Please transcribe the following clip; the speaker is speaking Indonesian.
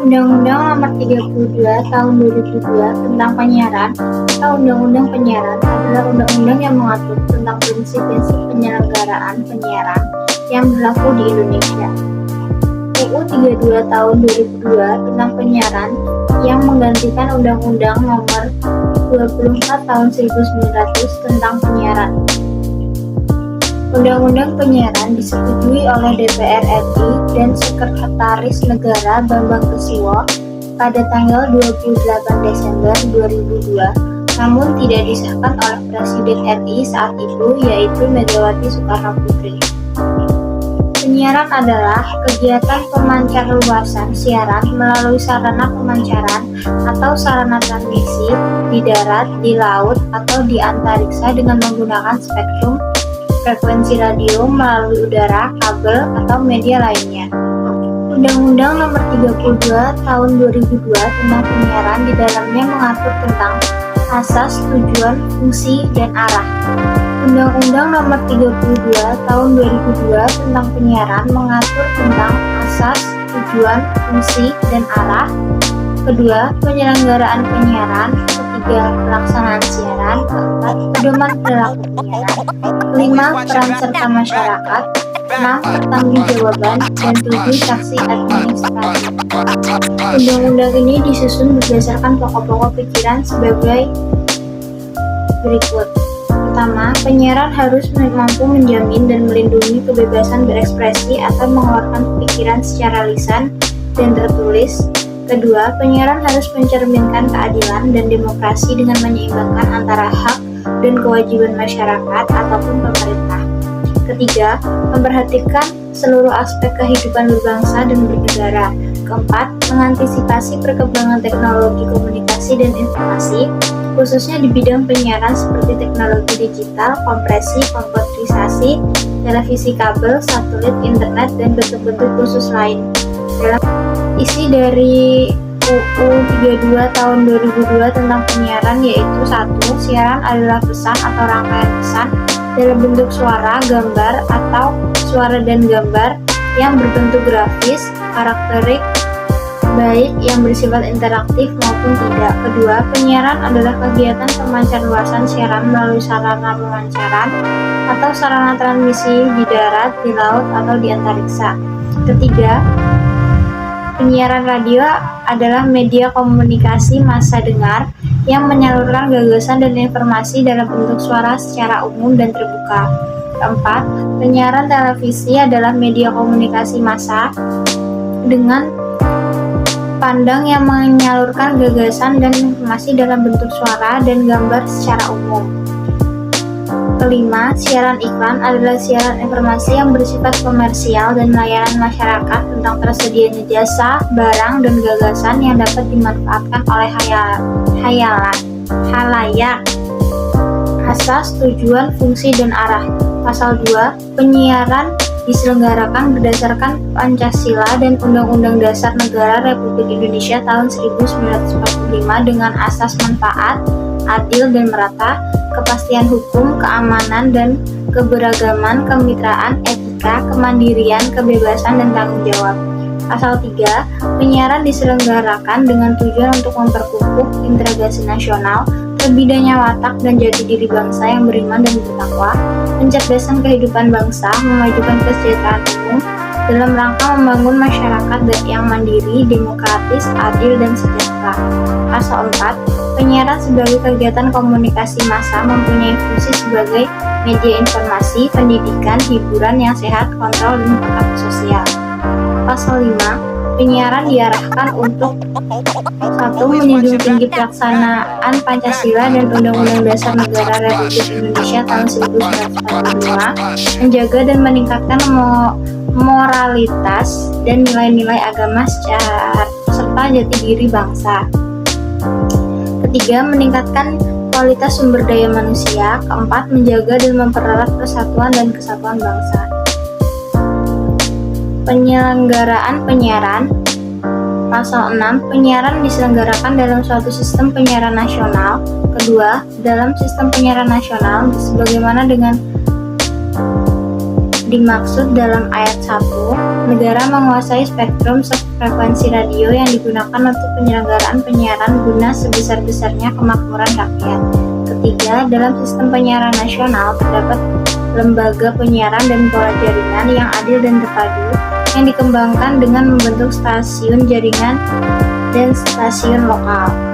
Undang-Undang Nomor 32 Tahun 2002 tentang Penyiaran atau Undang-Undang Penyiaran adalah undang-undang yang mengatur tentang prinsip-prinsip penyelenggaraan penyiaran yang berlaku di Indonesia. UU 32 Tahun 2002 tentang Penyiaran yang menggantikan Undang-Undang Nomor 24 Tahun 1900 tentang Penyiaran. Undang-Undang Penyiaran disetujui oleh DPR RI dan Sekretaris Negara Bambang Susatyo pada tanggal 28 Desember 2002, namun tidak disahkan oleh Presiden RI saat itu, yaitu Megawati Soekarno Putri. Penyiaran adalah kegiatan pemancarluasan siaran melalui sarana pemancaran atau sarana transmisi di darat, di laut, atau di antariksa dengan menggunakan spektrum frekuensi radio melalui udara, kabel, atau media lainnya. Undang-Undang Nomor 32 Tahun 2002 tentang Penyiaran di dalamnya mengatur tentang asas, tujuan, fungsi, dan arah. Undang-Undang Nomor 32 Tahun 2002 tentang Penyiaran mengatur tentang asas, tujuan, fungsi, dan arah. Kedua, penyelenggaraan penyiaran. Ketiga, pelaksanaan siaran. Keempat, pedoman perilaku penyiaran. Kelima, peran serta masyarakat. 6, pertanggungjawaban. Dan 7, sanksi administratif. Undang-undang ini disusun berdasarkan pokok-pokok pikiran sebagai berikut. Pertama, penyiaran harus mampu menjamin dan melindungi kebebasan berekspresi atau mengeluarkan pikiran secara lisan dan tertulis. Kedua, penyiaran harus mencerminkan keadilan dan demokrasi dengan menyeimbangkan antara hak dan kewajiban masyarakat ataupun pemerintah. Ketiga, memperhatikan seluruh aspek kehidupan berbangsa dan bernegara. Keempat, mengantisipasi perkembangan teknologi komunikasi dan informasi, khususnya di bidang penyiaran seperti teknologi digital, kompresi, komputerisasi, televisi kabel, satelit, internet, dan bentuk-bentuk khusus lain. Dalam isi dari UU 32 Tahun 2002 tentang penyiaran yaitu 1. Siaran adalah pesan atau rangkaian pesan dalam bentuk suara, gambar, atau suara dan gambar yang berbentuk grafis, karakterik, baik yang bersifat interaktif maupun tidak. Kedua, penyiaran adalah kegiatan pemancarluasan siaran melalui sarana pemancaran atau sarana transmisi di darat, di laut, atau di antariksa. Ketiga, penyiaran radio adalah media komunikasi massa dengar yang menyalurkan gagasan dan informasi dalam bentuk suara secara umum dan terbuka. Keempat, penyiaran televisi adalah media komunikasi massa dengan pandang yang menyalurkan gagasan dan informasi dalam bentuk suara dan gambar secara umum. Kelima, siaran iklan adalah siaran informasi yang bersifat komersial dan layanan masyarakat tentang tersedianya jasa, barang, dan gagasan yang dapat dimanfaatkan oleh halayak. Asas, tujuan, fungsi, dan arah. Pasal 2, penyiaran diselenggarakan berdasarkan Pancasila dan Undang-Undang Dasar Negara Republik Indonesia tahun 1945 dengan asas manfaat, adil dan merata, kepastian hukum, keamanan dan keberagaman, kemitraan, etika, kemandirian, kebebasan, dan tanggung jawab. Pasal 3, penyiaran diselenggarakan dengan tujuan untuk memperkukuh integrasi nasional, terbidanya watak dan jati diri bangsa yang beriman dan bertakwa, pencerdasan kehidupan bangsa, memajukan kesejahteraan umum, dalam rangka membangun masyarakat yang mandiri, demokratis, adil, dan sejahtera. Pasal 4, penyiaran sebagai kegiatan komunikasi massa mempunyai fungsi sebagai media informasi, pendidikan, hiburan yang sehat, kontrol, dan pengatur sosial. Pasal 5, penyiaran diarahkan untuk 1. Menjunjung tinggi pelaksanaan Pancasila dan Undang-Undang Dasar Negara Republik Indonesia tahun 1945, menjaga dan meningkatkan moralitas dan nilai-nilai agama serta jati diri bangsa. Ketiga, meningkatkan kualitas sumber daya manusia. Keempat, menjaga dan mempererat persatuan dan kesatuan bangsa. Penyelenggaraan penyiaran. Pasal 6, penyiaran diselenggarakan dalam suatu sistem penyiaran nasional. Kedua, dalam sistem penyiaran nasional sebagaimana dengan Dimaksud dalam ayat 1, negara menguasai spektrum frekuensi radio yang digunakan untuk penyelenggaraan penyiaran guna sebesar-besarnya kemakmuran rakyat. Ketiga, dalam sistem penyiaran nasional terdapat lembaga penyiaran dan pola jaringan yang adil dan terpadu yang dikembangkan dengan membentuk stasiun jaringan dan stasiun lokal.